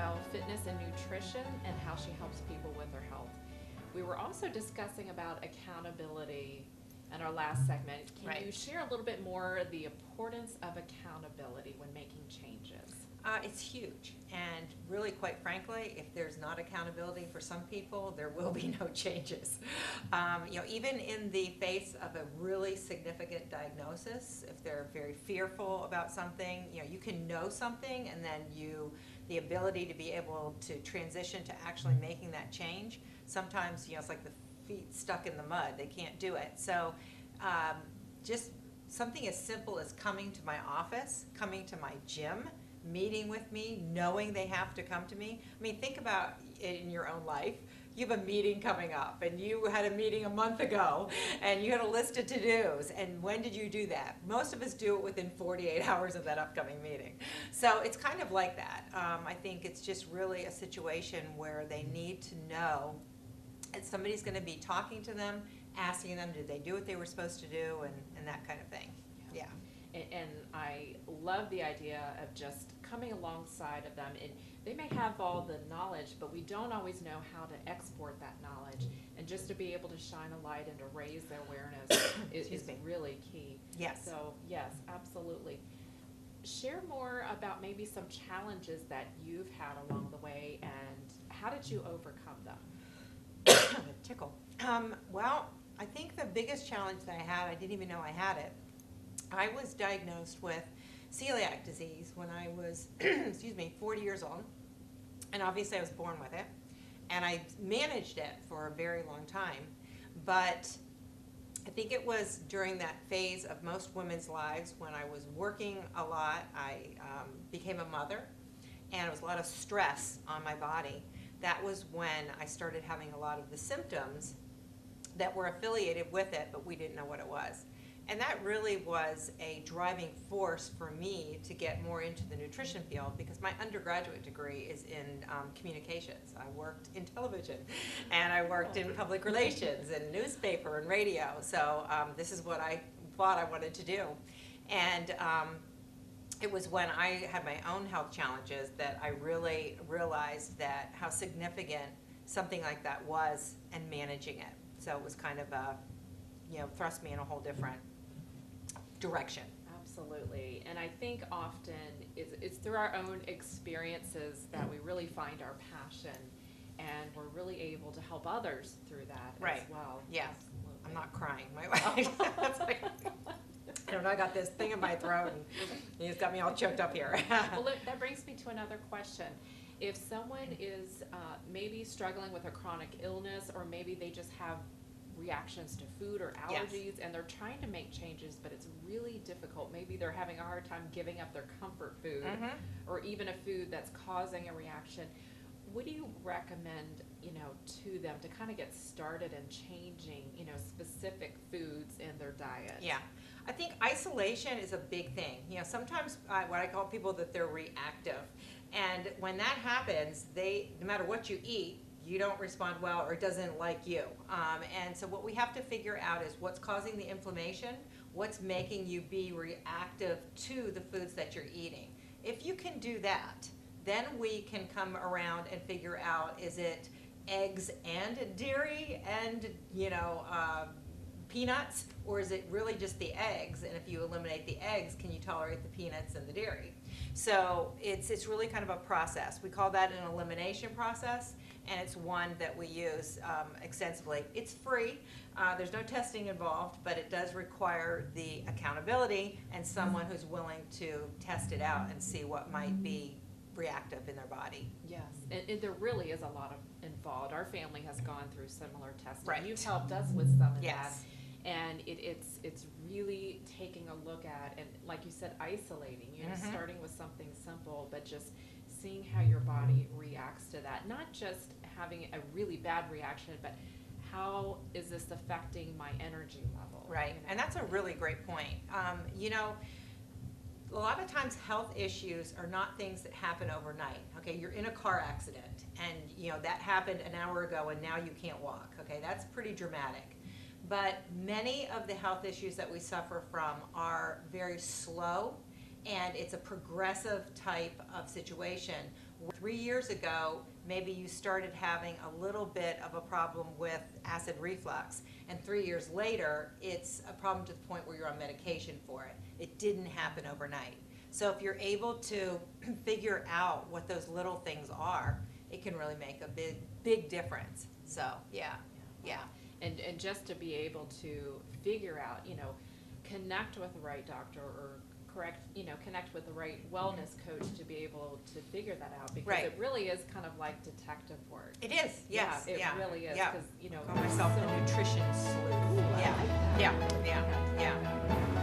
lifestyle, fitness, and nutrition, and how she helps people with their health. We were also discussing about accountability in our last segment. Can you share a little bit more the importance of accountability when making changes? It's huge, and really, quite frankly, if there's not accountability for some people, there will be no changes. Even in the face of a really significant diagnosis, if they're very fearful about something, you can know something, and then the ability to be able to transition to actually making that change. Sometimes, it's like the feet stuck in the mud; they can't do it. So, just something as simple as coming to my office, coming to my gym, meeting with me, knowing they have to come to me. I mean, think about it in your own life. You have a meeting coming up, and you had a meeting a month ago, and you had a list of to-dos, and when did you do that? Most of us do it within 48 hours of that upcoming meeting. So it's kind of like that. I think it's just really a situation where they need to know that somebody's going to be talking to them, asking them, did they do what they were supposed to do, and that kind of thing. Yeah. And I love the idea of just coming alongside of them. And they may have all the knowledge, but we don't always know how to export that knowledge. And just to be able to shine a light and to raise their awareness is really key. Yes. So, yes, absolutely. Share more about maybe some challenges that you've had along the way, and how did you overcome them? Tickle. Well, I think the biggest challenge that I had, I didn't even know I had it. I was diagnosed with celiac disease when I was, 40 years old. And obviously I was born with it. And I managed it for a very long time. But I think it was during that phase of most women's lives when I was working a lot. I became a mother, and it was a lot of stress on my body. That was when I started having a lot of the symptoms that were affiliated with it, but we didn't know what it was. And that really was a driving force for me to get more into the nutrition field, because my undergraduate degree is in communications. I worked in television, and I worked in public relations and newspaper and radio. So this is what I thought I wanted to do. And it was when I had my own health challenges that I really realized that how significant something like that was, and managing it. So it was kind of thrust me in a whole different direction. Absolutely. And I think often it's through our own experiences that we really find our passion, and we're really able to help others through that as well. Yeah. Absolutely. I'm not crying. I got this thing in my throat, and it's got me all choked up here. Well, look, that brings me to another question. If someone is maybe struggling with a chronic illness, or maybe they just have reactions to food or allergies, and they're trying to make changes, but it's really difficult. Maybe they're having a hard time giving up their comfort food, or even a food that's causing a reaction. What do you recommend, to them to kind of get started in changing, specific foods in their diet? Yeah. I think isolation is a big thing. Sometimes what I call people that they're reactive. And when that happens, no matter what you eat, you don't respond well, or it doesn't like you. And so what we have to figure out is what's causing the inflammation, what's making you be reactive to the foods that you're eating. If you can do that, then we can come around and figure out, is it eggs and dairy and peanuts, or is it really just the eggs? And if you eliminate the eggs, can you tolerate the peanuts and the dairy? So it's really kind of a process. We call that an elimination process, and it's one that we use extensively. It's free. There's no testing involved, but it does require the accountability and someone who's willing to test it out and see what might be reactive in their body. Yes, and there really is a lot of involved. Our family has gone through similar testing. Right. You've helped us with some of that. Yes. And it's really taking a look at, and like you said, isolating, starting with something simple, but just seeing how your body reacts to that. Not just having a really bad reaction, but how is this affecting my energy level? Right, and that's a really great point. A lot of times health issues are not things that happen overnight. Okay, you're in a car accident, and that happened an hour ago, and now you can't walk. Okay, that's pretty dramatic. But many of the health issues that we suffer from are very slow, and it's a progressive type of situation 3 years ago, maybe you started having a little bit of a problem with acid reflux, and 3 years later, it's a problem to the point where you're on medication for it. It didn't happen overnight. So if you're able to figure out what those little things are, it can really make a big difference. So, yeah. And just to be able to figure out, connect with the right doctor or connect with the right wellness coach to be able to figure that out, because Right. it really is kind of like detective work. It is, yes. Yeah, it really is, Yeah. because, Call myself the nutrition sleuth. Ooh, I Yeah. like that. Yeah. Yeah.